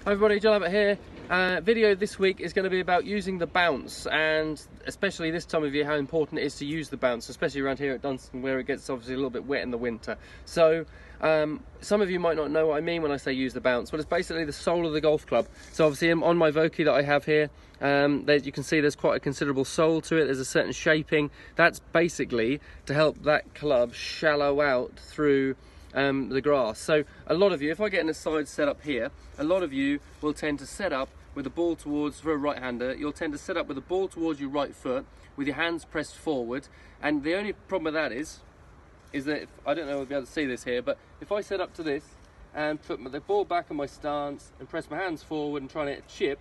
Hi everybody, John Abbott here. Video this week is going to be about using the bounce, and especially this time of year how important it is to use the bounce, especially around here at Dunstan where it gets obviously a little bit wet in the winter. So some of you might not know what I mean when I say use the bounce, but it's basically the sole of the golf club. So obviously on my Vokey that I have here, you can see there's quite a considerable sole to it. There's a certain shaping. That's basically to help that club shallow out through the grass. So a lot of you, if I get in a side setup here, a lot of you will tend to set up with the ball towards, for a right-hander, you'll tend to set up with the ball towards your right foot with your hands pressed forward, and the only problem with that is that, I don't know if you'll be able to see this here, but if I set up to this and put the ball back in my stance and press my hands forward and try to hit a chip,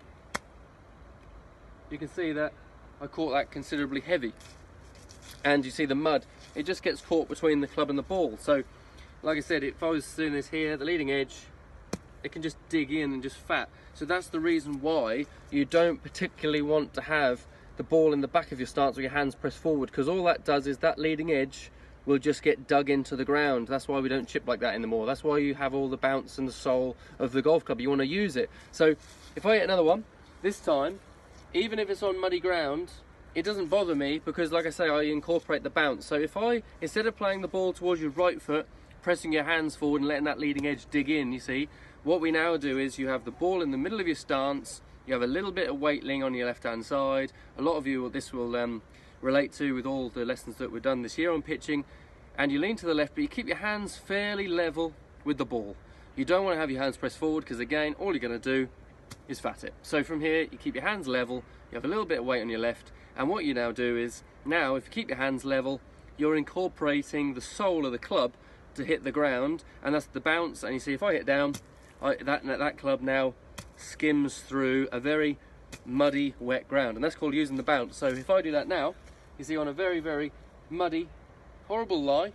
you can see that I caught that considerably heavy. And you see the mud, it just gets caught between the club and the ball. So like I said, if I was doing this here, the leading edge, it can just dig in and just fat. So that's the reason why you don't particularly want to have the ball in the back of your stance with your hands pressed forward, because all that does is that leading edge will just get dug into the ground. That's why we don't chip like that anymore. That's why you have all the bounce and the sole of the golf club. You want to use it. So if I hit another one, this time, even if it's on muddy ground, it doesn't bother me because, like I say, I incorporate the bounce. So if I, instead of playing the ball towards your right foot, pressing your hands forward and letting that leading edge dig in, you see, what we now do is you have the ball in the middle of your stance, you have a little bit of weight laying on your left hand side. A lot of you, this will relate to with all the lessons that we've done this year on pitching, and you lean to the left, but you keep your hands fairly level with the ball. You don't want to have your hands pressed forward because, again, all you're going to do is fat it. So from here, you keep your hands level, you have a little bit of weight on your left, and what you now do is, now if you keep your hands level, you're incorporating the sole of the club to hit the ground, and that's the bounce. And you see, if I hit down, that club now skims through a very muddy, wet ground, and that's called using the bounce. So if I do that now, you see, on a very, very muddy, horrible lie,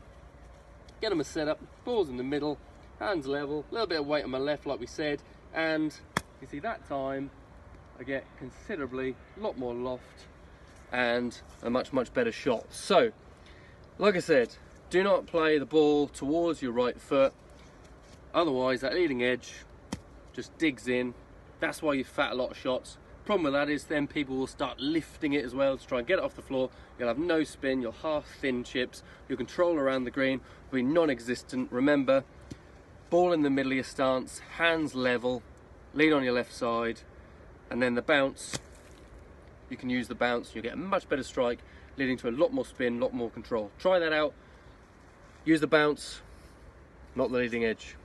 get them a setup, balls in the middle, hands level, a little bit of weight on my left, like we said, and you see that time I get considerably a lot more loft and a much, much better shot. So, like I said, do not play the ball towards your right foot, otherwise that leading edge just digs in. That's why you fat a lot of shots. Problem with that is then people will start lifting it as well to try and get it off the floor. You'll have no spin, you'll half thin chips, your control around the green will be non-existent. Remember, ball in the middle of your stance, hands level, lead on your left side, and then the bounce, you can use the bounce, you'll get a much better strike, leading to a lot more spin, a lot more control. Try that out. Use the bounce, not the leading edge.